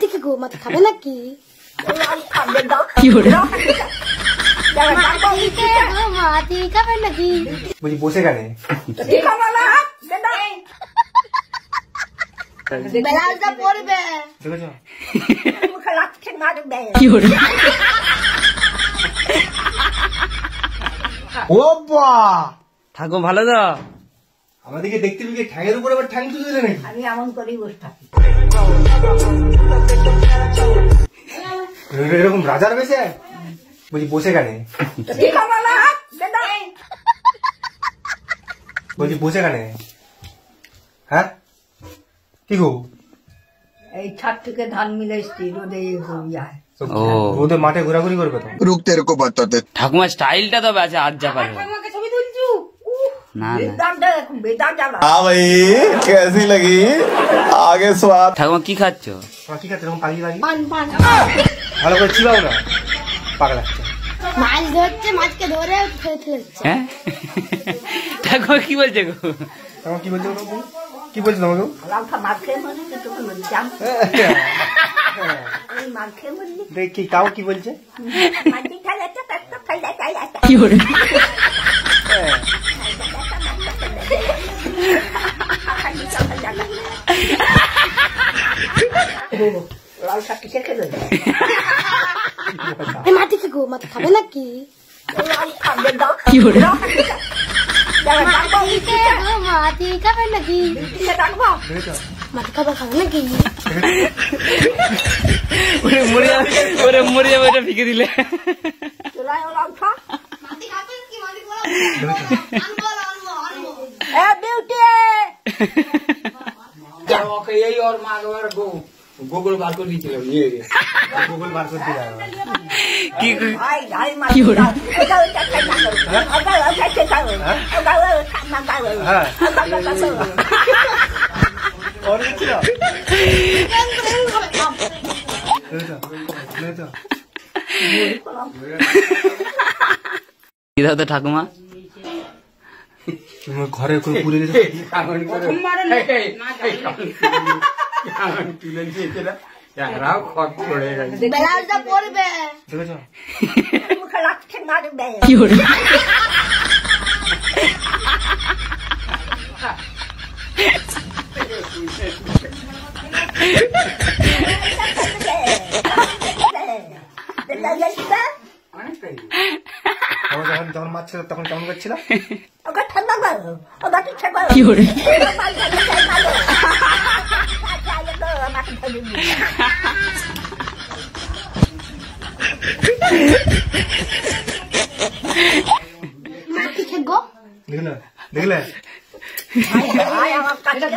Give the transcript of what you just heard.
মাটি কি গো, মাটি খাবে নাকি? মাটি খাবে নাকি? বলছি বসে কেন? বেলাটা পড়বে। দেখেছো? ও বা ঠাকুর ভালো তো? আমাদেরকে দেখতে পেয়ে ঠ্যাঙের উপর আবার ঠ্যাং তুলে দেয় নাকি? আমি এমন করেই বসে থাকি। এরকম রাজার বেশে? বলছি বসে কেন? বলছি বসে কেন? হ্যাঁ কি গো? এই ছাদ থেকে ধান মিলে এসছি, রোদে যায়। রোদে মাঠে ঘোরাঘুরি করবে তো? रुक तेरे को बताते। ঠাকুমার স্টাইলটা তবে আছে আজ যা পারবে ছবি তুলছু না না বেদানটা এখন বেদান যাবা। हाँ भाई कैसी लगी आगे स्वाद। ঠাকুমা কি খাচ্ছ? ঠিক আছে এরকম পাগি পাগি পান পান। ভালো করে চিবাও না, পাগলা লাগছে। মাছ ধরছে, মাছকে ধরে ফেলে ফেলেছে। হ্যাঁ ঠাকুমা কি বলছে গো? আমার কি বলছো বাবু? কি বলছো তোমাকে? লাউটা মার খেয়ে মরলি তো তোকে বলছিলাম। আমি মার খেয়ে মরলি দেখি তাও কি বলছে? মাটি খাইলে তো কষ্ট খাইলে চাই আসা। কি করে? লাউটা কিসে খেলো? মাটি কি গো, মাটি খাবে নাকি? কি করে? মাটি খাবে নাকি? দেখেছো? মাটি খাবে নাকি? ওরে মরে যাবে এটা ফিকে দিলে। মাটি খাবে নাকি? মাটি বলো। এই ওর মা গোগল বার করে দিয়েছিল গুগল বার করতে যাবে। কি হ্যাঁ ওর ছিল। দেখেছো? দেখেছো? কি দাও তো ঠাকুমা? তুমি ঘরে করে পুড়ে দিতে তুলে দিয়েছে না, এরাও খত পড়ে গেছে। বেলাটা পড়বে। দেখেছো? মুখে লাগছে মারবে। কি করে? যখন মারছিল তখন কেমন করছিল? ওকে ঠান্ডা করো, ওকে ঠিক করো। কি করে? মাটি খেগো। দেখলে দেখলে আমার কাছে